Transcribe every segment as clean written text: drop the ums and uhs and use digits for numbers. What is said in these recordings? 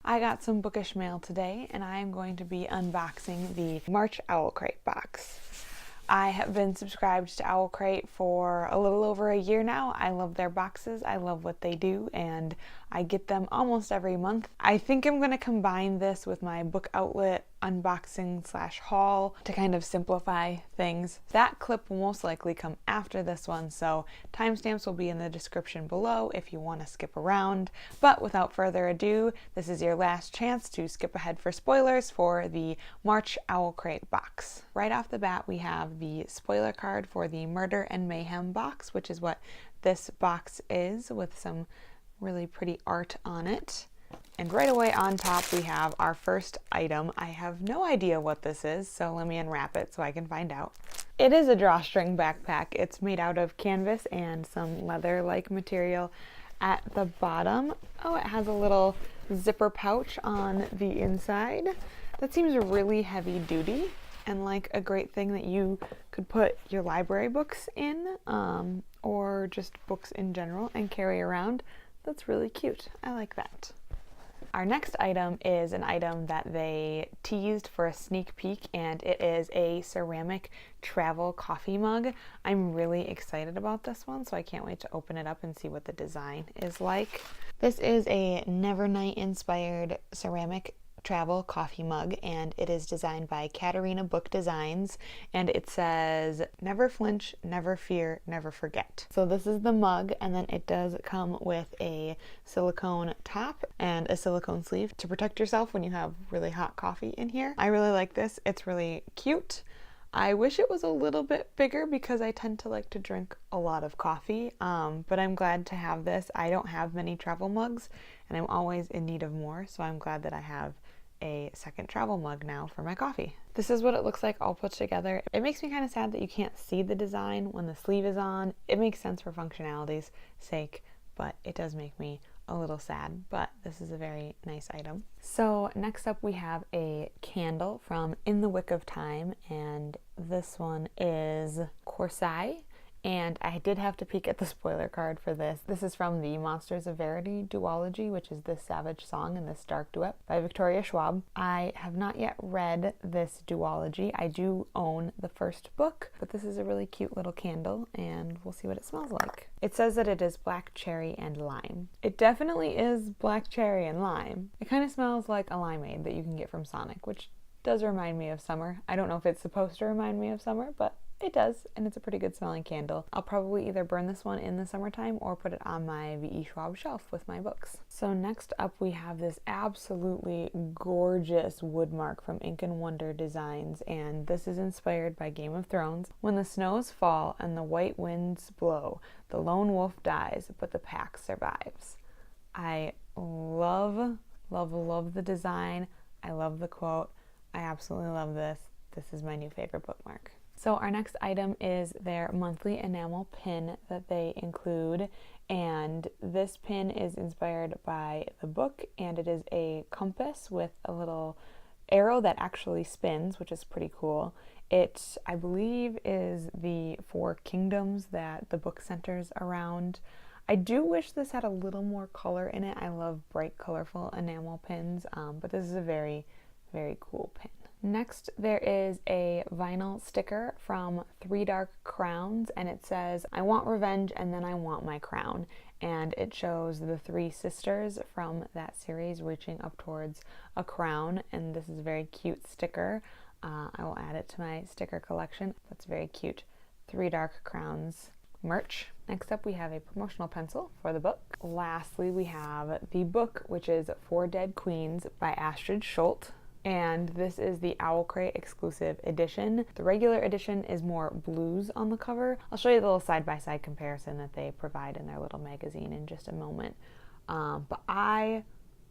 I got some bookish mail today, and I am going to be unboxing the March OwlCrate box. I have been subscribed to OwlCrate for a little over a year now. I love their boxes, I love what they do, and I get them almost every month. I think I'm going to combine this with my book outlet unboxing / haul to kind of simplify things. That clip will most likely come after this one, so timestamps will be in the description below if you want to skip around. But without further ado, this is your last chance to skip ahead for spoilers for the March OwlCrate box. Right off the bat, we have the spoiler card for the Murder and Mayhem box, which is what this box is, with some really pretty art on it. And right away on top we have our first item. I have no idea what this is, so let me unwrap it so I can find out. It is a drawstring backpack. It's made out of canvas and some leather-like material at the bottom. Oh, it has a little zipper pouch on the inside. That seems really heavy duty and like a great thing that you could put your library books in, or just books in general and carry around. That's really cute. I like that. Our next item is an item that they teased for a sneak peek, and it is a ceramic travel coffee mug. I'm really excited about this one, so I can't wait to open it up and see what the design is like. This is a Nevernight inspired ceramic travel coffee mug, and it is designed by Katarina Book Designs, and it says never flinch, never fear, never forget. So this is the mug, and then it does come with a silicone top and a silicone sleeve to protect yourself when you have really hot coffee in here. I really like this. It's really cute. I wish it was a little bit bigger because I tend to like to drink a lot of coffee, but I'm glad to have this. I don't have many travel mugs, and I'm always in need of more, so I'm glad that I have a second travel mug now for my coffee. This is what it looks like all put together. It makes me kind of sad that you can't see the design when the sleeve is on. It makes sense for functionality's sake, but it does make me a little sad, but this is a very nice item. So next up we have a candle from In the Wick of Time, and this one is Corsae. And I did have to peek at the spoiler card for this. This is from the Monsters of Verity duology, which is This Savage Song and This Dark Duet by Victoria Schwab. I have not yet read this duology. I do own the first book, but this is a really cute little candle, and we'll see what it smells like. It says that it is black cherry and lime. It definitely is black cherry and lime. It kind of smells like a limeade that you can get from Sonic, which does remind me of summer. I don't know if it's supposed to remind me of summer, but it does, and it's a pretty good smelling candle. I'll probably either burn this one in the summertime or put it on my V.E. Schwab shelf with my books. So next up we have this absolutely gorgeous woodmark from Ink and Wonder Designs, and this is inspired by Game of Thrones. When the snows fall and the white winds blow, the lone wolf dies, but the pack survives. I love, love, love the design. I love the quote. I absolutely love this. This is my new favorite bookmark. So our next item is their monthly enamel pin that they include, and this pin is inspired by the book, and it is a compass with a little arrow that actually spins, which is pretty cool. It, I believe, is the 4 kingdoms that the book centers around. I do wish this had a little more color in it. I love bright, colorful enamel pins, but this is a very, very cool pin. Next, there is a vinyl sticker from 3 Dark Crowns, and it says, I want revenge and then I want my crown. And it shows the 3 sisters from that series reaching up towards a crown, and this is a very cute sticker. I will add it to my sticker collection. That's very cute. 3 Dark Crowns merch. Next up we have a promotional pencil for the book. Lastly, we have the book, which is 4 Dead Queens by Astrid Schuldt. And this is the OwlCrate exclusive edition. The regular edition is more blues on the cover. I'll show you the little side-by-side comparison that they provide in their little magazine in just a moment. But I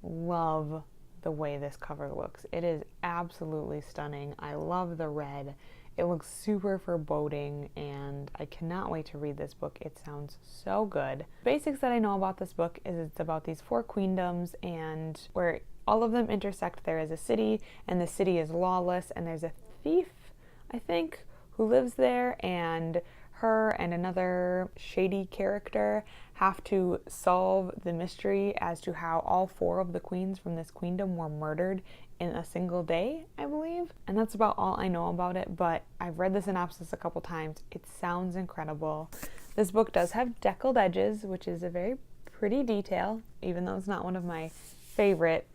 love the way this cover looks. It is absolutely stunning. I love the red. It looks super foreboding, and I cannot wait to read this book. It sounds so good. Basics that I know about this book is it's about these 4 queendoms, and where all of them intersect, there is a city, and the city is lawless, and there's a thief, I think, who lives there, and her and another shady character have to solve the mystery as to how all 4 of the queens from this queendom were murdered in a single day, I believe. And that's about all I know about it, but I've read the synopsis a couple times. It sounds incredible. This book does have deckled edges, which is a very pretty detail, even though it's not one of my favorite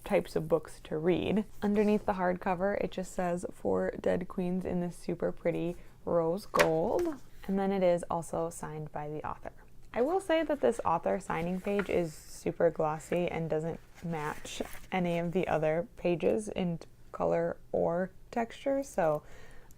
types of books to read. Underneath the hardcover, it just says 4 dead queens in this super pretty rose gold. And then it is also signed by the author. I will say that this author signing page is super glossy and doesn't match any of the other pages in color or texture, so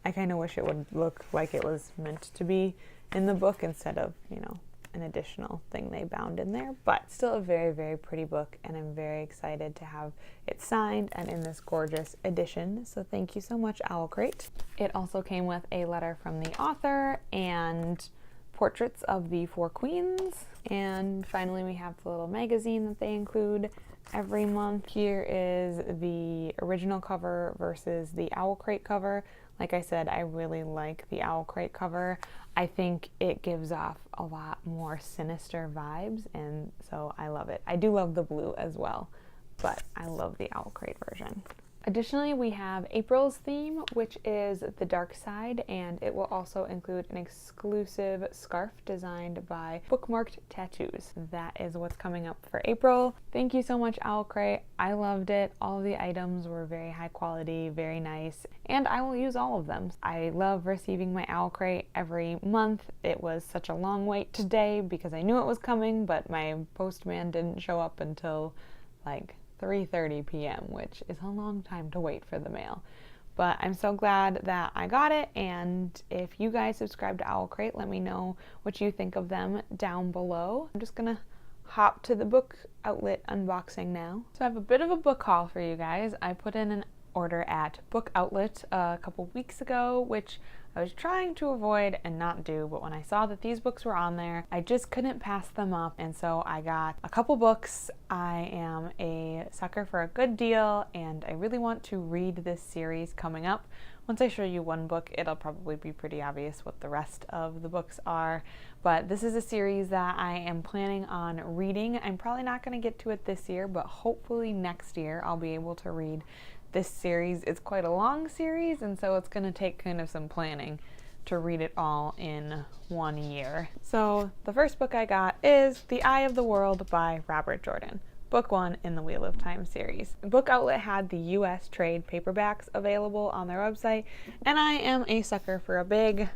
I kind of wish it would look like it was meant to be in the book instead of, you know, an additional thing they bound in there. But still a very, very pretty book, and I'm very excited to have it signed and in this gorgeous edition. So thank you so much, OwlCrate. It also came with a letter from the author and portraits of the 4 queens. And finally we have the little magazine that they include every month. Here is the original cover versus the OwlCrate cover. Like I said, I really like the OwlCrate cover. I think it gives off a lot more sinister vibes, and so I love it. I do love the blue as well, but I love the OwlCrate version. Additionally, we have April's theme, which is the dark side, and it will also include an exclusive scarf designed by Bookmarked Tattoos. That is what's coming up for April. Thank you so much, OwlCrate. I loved it. All of the items were very high quality, very nice, and I will use all of them. I love receiving my OwlCrate every month. It was such a long wait today because I knew it was coming, but my postman didn't show up until like 3:30 p.m., which is a long time to wait for the mail. But I'm so glad that I got it, and if you guys subscribe to OwlCrate, let me know what you think of them down below. I'm just gonna hop to the book outlet unboxing now. So I have a bit of a book haul for you guys. I put in an order at Book Outlet a couple weeks ago, which I was trying to avoid and not do, but when I saw that these books were on there, I just couldn't pass them up, and so I got a couple books. I am a sucker for a good deal, and I really want to read this series coming up. Once I show you one book, it'll probably be pretty obvious what the rest of the books are, but this is a series that I am planning on reading. I'm probably not going to get to it this year, but hopefully next year I'll be able to read this series. It's quite a long series, and so it's going to take kind of some planning to read it all in 1 year. So the first book I got is The Eye of the World by Robert Jordan, book 1 in the Wheel of Time series. Book Outlet had the US trade paperbacks available on their website, and I am a sucker for a big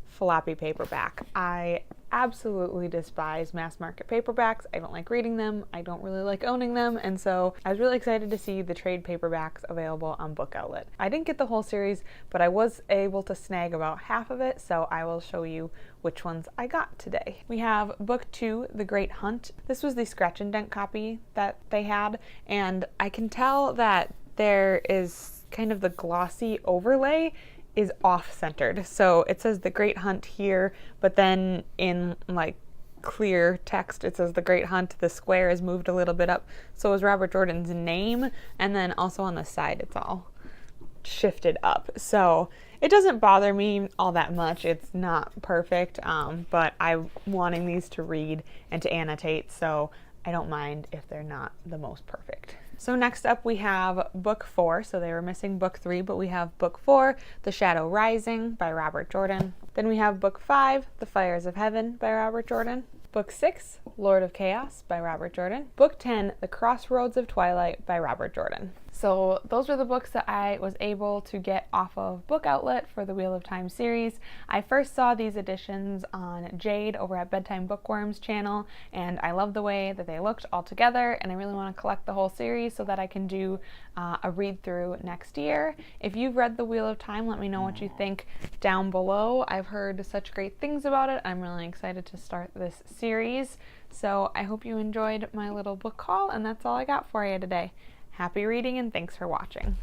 floppy paperback. I absolutely despise mass market paperbacks. I don't like reading them. I don't really like owning them, and so I was really excited to see the trade paperbacks available on Book Outlet. I didn't get the whole series, but I was able to snag about half of it, so I will show you which ones I got today. We have book 2, The Great Hunt. This was the scratch and dent copy that they had, and I can tell that there is kind of the glossy overlay is off-centered. So it says The Great Hunt here, but then in like clear text it says The Great Hunt. The square is moved a little bit up. So is Robert Jordan's name, and then also on the side it's all shifted up. So it doesn't bother me all that much. It's not perfect, but I'm wanting these to read and to annotate, so I don't mind if they're not the most perfect. So next up we have book 4. So they were missing book 3, but we have book 4, The Shadow Rising by Robert Jordan. Then we have book 5, The Fires of Heaven by Robert Jordan. Book 6, Lord of Chaos by Robert Jordan. Book 10, The Crossroads of Twilight by Robert Jordan. So those are the books that I was able to get off of Book Outlet for the Wheel of Time series. I first saw these editions on Jade over at Bedtime Bookworm's channel, and I love the way that they looked all together, and I really want to collect the whole series so that I can do a read through next year. If you've read the Wheel of Time, let me know what you think down below. I've heard such great things about it. I'm really excited to start this series. So I hope you enjoyed my little book haul, and that's all I got for you today. Happy reading, and thanks for watching.